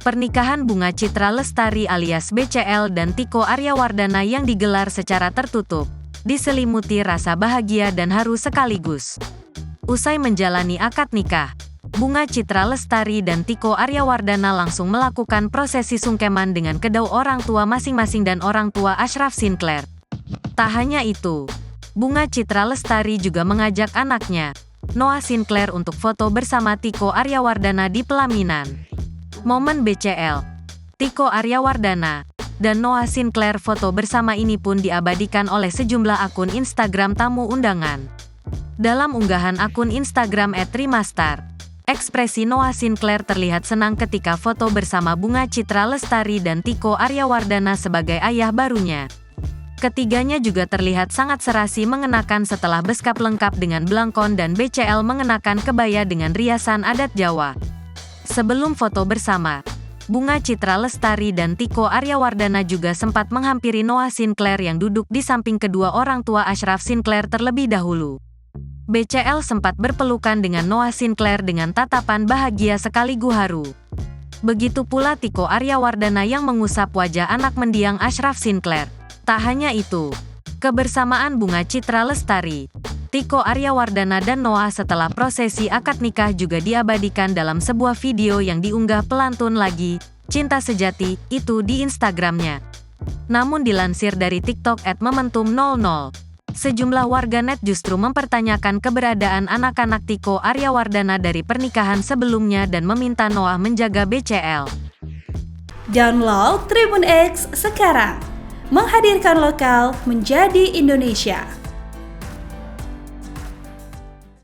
Pernikahan Bunga Citra Lestari alias BCL dan Tiko Aryawardana yang digelar secara tertutup, diselimuti rasa bahagia dan haru sekaligus. Usai menjalani akad nikah, Bunga Citra Lestari dan Tiko Aryawardana langsung melakukan prosesi sungkeman dengan kedua orang tua masing-masing dan orang tua Ashraf Sinclair. Tak hanya itu, Bunga Citra Lestari juga mengajak anaknya, Noah Sinclair, untuk foto bersama Tiko Aryawardana di pelaminan. Momen BCL, Tiko Aryawardana, dan Noah Sinclair foto bersama ini pun diabadikan oleh sejumlah akun Instagram tamu undangan. Dalam unggahan akun Instagram @rimastar, ekspresi Noah Sinclair terlihat senang ketika foto bersama Bunga Citra Lestari dan Tiko Aryawardana sebagai ayah barunya. Ketiganya juga terlihat sangat serasi mengenakan setelah beskap lengkap dengan belangkon dan BCL mengenakan kebaya dengan riasan adat Jawa. Sebelum foto bersama, Bunga Citra Lestari dan Tiko Aryawardana juga sempat menghampiri Noah Sinclair yang duduk di samping kedua orang tua Ashraf Sinclair terlebih dahulu. BCL sempat berpelukan dengan Noah Sinclair dengan tatapan bahagia sekaligus haru. Begitu pula Tiko Aryawardana yang mengusap wajah anak mendiang Ashraf Sinclair. Tak hanya itu, kebersamaan Bunga Citra Lestari, Tiko Aryawardana dan Noah setelah prosesi akad nikah juga diabadikan dalam sebuah video yang diunggah pelantun lagi, Cinta Sejati, itu di Instagramnya. Namun dilansir dari TikTok @momentum00, sejumlah warganet justru mempertanyakan keberadaan anak-anak Tiko Aryawardana dari pernikahan sebelumnya dan meminta Noah menjaga BCL. Download Tribun X sekarang, menghadirkan lokal menjadi Indonesia.